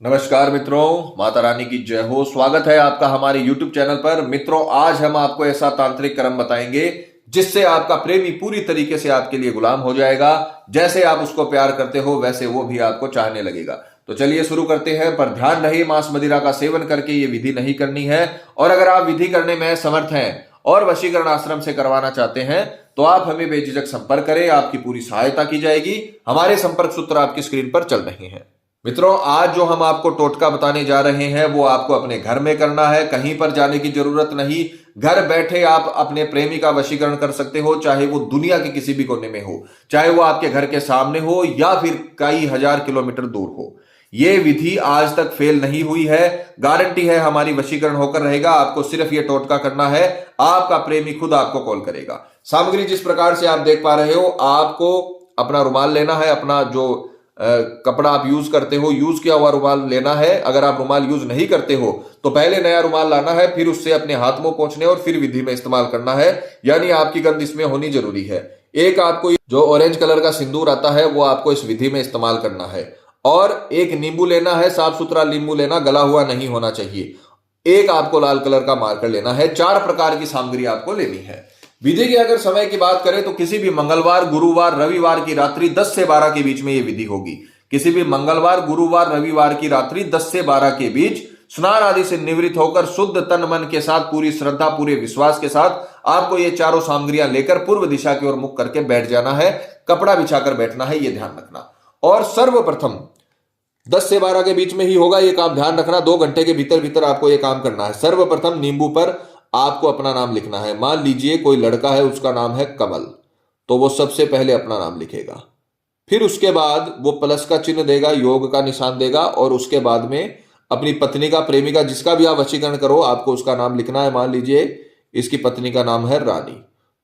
नमस्कार मित्रों, माता रानी की जय हो। स्वागत है आपका हमारे YouTube चैनल पर। मित्रों, आज हम आपको ऐसा तांत्रिक कर्म बताएंगे जिससे आपका प्रेमी पूरी तरीके से आपके लिए गुलाम हो जाएगा। जैसे आप उसको प्यार करते हो वैसे वो भी आपको चाहने लगेगा। तो चलिए शुरू करते हैं, पर ध्यान रहे मांस मदिरा का सेवन करके ये विधि नहीं करनी है। और अगर आप विधि करने में समर्थ हैं और वशीकरण आश्रम से करवाना चाहते हैं तो आप हमें बेझिझक संपर्क करें, आपकी पूरी सहायता की जाएगी। हमारे संपर्क सूत्र आपकी स्क्रीन पर चल रहे हैं। मित्रों, आज जो हम आपको टोटका बताने जा रहे हैं वो आपको अपने घर में करना है, कहीं पर जाने की जरूरत नहीं। घर बैठे आप अपने प्रेमी का वशीकरण कर सकते हो, चाहे वो दुनिया के किसी भी कोने में हो, चाहे वो आपके घर के सामने हो या फिर कई हजार किलोमीटर दूर हो। ये विधि आज तक फेल नहीं हुई है, गारंटी है हमारी वशीकरण होकर रहेगा। आपको सिर्फ ये टोटका करना है, आपका प्रेमी खुद आपको कॉल करेगा। सामग्री जिस प्रकार से आप देख पा रहे हो, आपको अपना रुमाल लेना है, अपना जो कपड़ा आप यूज करते हो यूज किया हुआ रुमाल लेना है। अगर आप रुमाल यूज नहीं करते हो तो पहले नया रुमाल लाना है, फिर उससे अपने हाथ मुंह पोंछने और फिर विधि में इस्तेमाल करना है, यानी आपकी गंध इसमें होनी जरूरी है। एक आपको जो ऑरेंज कलर का सिंदूर आता है वो आपको इस विधि में इस्तेमाल करना है, और एक नींबू लेना है, साफ सुथरा नींबू लेना, गला हुआ नहीं होना चाहिए। एक आपको लाल कलर का मार्कर लेना है। 4 प्रकार की सामग्री आपको लेनी है। विधि के अगर समय की बात करें तो किसी भी मंगलवार, गुरुवार, रविवार की रात्रि 10 से 12 के बीच में यह विधि होगी। किसी भी मंगलवार, गुरुवार, रविवार की रात्रि 10 से 12 के बीच स्नान आदि से निवृत्त होकर शुद्ध तन मन के साथ, पूरी श्रद्धा, पूरे विश्वास के साथ आपको ये चारों सामग्रियां लेकर पूर्व दिशा की ओर मुख करके बैठ जाना है। कपड़ा बिछाकर बैठना है, ये ध्यान रखना। और सर्वप्रथम 10 से 12 के बीच में ही होगा ये काम, ध्यान रखना। 2 घंटे के भीतर भीतर आपको ये काम करना है। सर्वप्रथम नींबू पर आपको अपना नाम लिखना है। मान लीजिए कोई लड़का है, उसका नाम है कमल, तो वो सबसे पहले अपना नाम लिखेगा। फिर उसके बाद वो प्लस का चिन्ह देगा, योग का निशान देगा, और उसके बाद में अपनी पत्नी का, प्रेमिका, जिसका भी आप वशीकरण करो, आपको उसका नाम लिखना है। मान लीजिए इसकी पत्नी का नाम है रानी,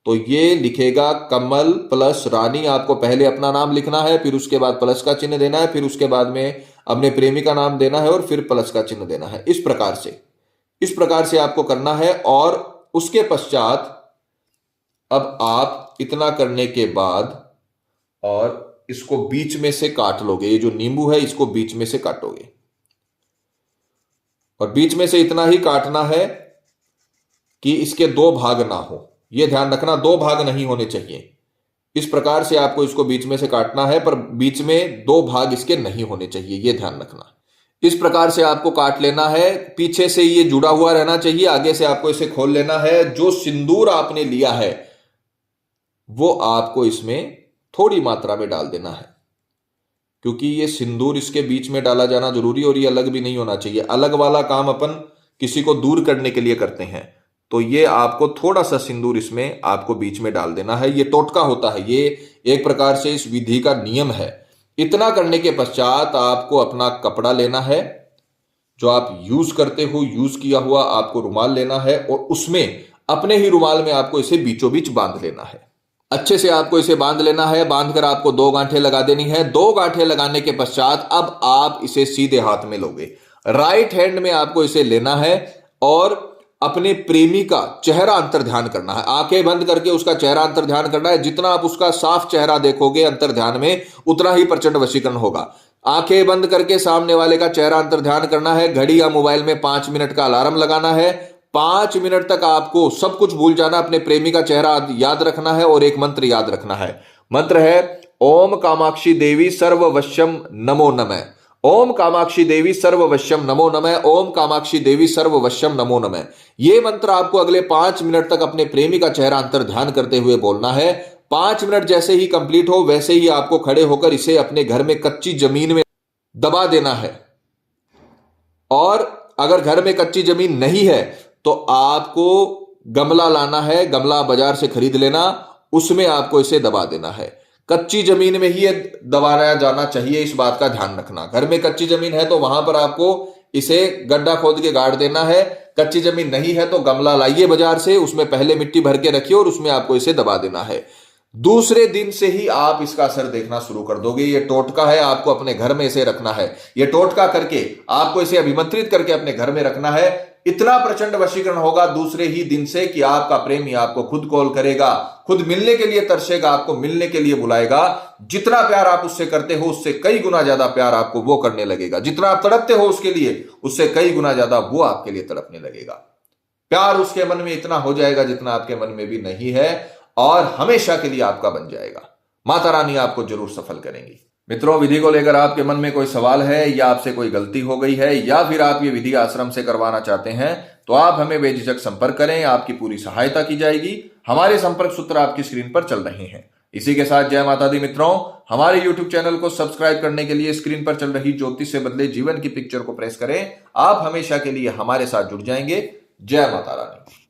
तो ये लिखेगा कमल प्लस रानी। आपको पहले अपना नाम लिखना है, फिर उसके बाद प्लस का चिन्ह देना है, फिर उसके बाद में अपने प्रेमी का नाम देना है और फिर प्लस का चिन्ह देना है। इस प्रकार से आपको करना है। और उसके पश्चात अब आप इतना करने के बाद और इसको बीच में से काट लोगे। ये जो नींबू है इसको बीच में से काटोगे, और बीच में से इतना ही काटना है कि इसके 2 भाग ना हो। यह ध्यान रखना, 2 भाग नहीं होने चाहिए। इस प्रकार से आपको इसको बीच में से काटना है, पर बीच में 2 भाग इसके नहीं होने चाहिए, यह ध्यान रखना। इस प्रकार से आपको काट लेना है। पीछे से ये जुड़ा हुआ रहना चाहिए, आगे से आपको इसे खोल लेना है। जो सिंदूर आपने लिया है वो आपको इसमें थोड़ी मात्रा में डाल देना है, क्योंकि ये सिंदूर इसके बीच में डाला जाना जरूरी, और ये अलग भी नहीं होना चाहिए। अलग वाला काम अपन किसी को दूर करने के लिए करते हैं, तो ये आपको थोड़ा सा सिंदूर इसमें आपको बीच में डाल देना है। ये टोटका होता है, ये एक प्रकार से इस विधि का नियम है। इतना करने के पश्चात आपको अपना कपड़ा लेना है, जो आप यूज करते हो, यूज किया हुआ आपको रुमाल लेना है, और उसमें अपने ही रुमाल में आपको इसे बीचों बीच बांध लेना है। अच्छे से आपको इसे बांध लेना है। बांधकर आपको 2 गांठें लगा देनी है। 2 गांठें लगाने के पश्चात अब आप इसे सीधे हाथ में लोगे। राइट हैंड में आपको इसे लेना है और अपने प्रेमी का चेहरा अंतर ध्यान करना है। आंखें बंद करके उसका चेहरा अंतर ध्यान करना है। जितना आप उसका साफ चेहरा देखोगे अंतर ध्यान में, उतना ही प्रचंड वशीकरण होगा। आंखें बंद करके सामने वाले का चेहरा अंतर ध्यान करना है। घड़ी या मोबाइल में 5 मिनट का अलार्म लगाना है। 5 मिनट तक आपको सब कुछ भूल जाना, अपने प्रेमी का चेहरा याद रखना है और एक मंत्र याद रखना है। मंत्र है ओम कामाक्षी देवी सर्ववश्यम नमो नमः। ओम कामाक्षी देवी सर्ववश्यम नमो नमः। ओम कामाक्षी देवी सर्ववश्यम नमो नमः। यह मंत्र आपको अगले 5 मिनट तक अपने प्रेमी का चेहरा अंतर ध्यान करते हुए बोलना है। 5 मिनट जैसे ही कंप्लीट हो वैसे ही आपको खड़े होकर इसे अपने घर में कच्ची जमीन में दबा देना है। और अगर घर में कच्ची जमीन नहीं है तो आपको गमला लाना है, गमला बाजार से खरीद लेना, उसमें आपको इसे दबा देना है। कच्ची जमीन में ही दबाया जाना चाहिए, इस बात का ध्यान रखना। घर में कच्ची जमीन है तो वहां पर आपको इसे गड्ढा खोद के गाड़ देना है। कच्ची जमीन नहीं है तो गमला लाइए बाजार से, उसमें पहले मिट्टी भर के रखिए और उसमें आपको इसे दबा देना है। दूसरे दिन से ही आप इसका असर देखना शुरू कर दोगे। ये टोटका है, आपको अपने घर में इसे रखना है। ये टोटका करके आपको इसे अभिमंत्रित करके अपने घर में रखना है। इतना प्रचंड वशीकरण होगा दूसरे ही दिन से कि आपका प्रेमी आपको खुद कॉल करेगा, खुद मिलने के लिए तरसेगा, आपको मिलने के लिए बुलाएगा। जितना प्यार आप उससे करते हो उससे कई गुना ज्यादा प्यार आपको वो करने लगेगा। जितना आप तड़पते हो उसके लिए उससे कई गुना ज्यादा वो आपके लिए तड़पने लगेगा। प्यार उसके मन में इतना हो जाएगा जितना आपके मन में भी नहीं है, और हमेशा के लिए आपका बन जाएगा। माता रानी आपको जरूर सफल करेंगी। मित्रों, विधि को लेकर आपके मन में कोई सवाल है या आपसे कोई गलती हो गई है या फिर आप ये विधि आश्रम से करवाना चाहते हैं तो आप हमें बेझिझक संपर्क करें, आपकी पूरी सहायता की जाएगी। हमारे संपर्क सूत्र आपकी स्क्रीन पर चल रहे हैं। इसी के साथ जय माता दी मित्रों, हमारे YouTube चैनल को सब्सक्राइब करने के लिए स्क्रीन पर चल रही ज्योतिष से बदले जीवन की पिक्चर को प्रेस करें। आप हमेशा के लिए हमारे साथ जुड़ जाएंगे। जय माता रानी।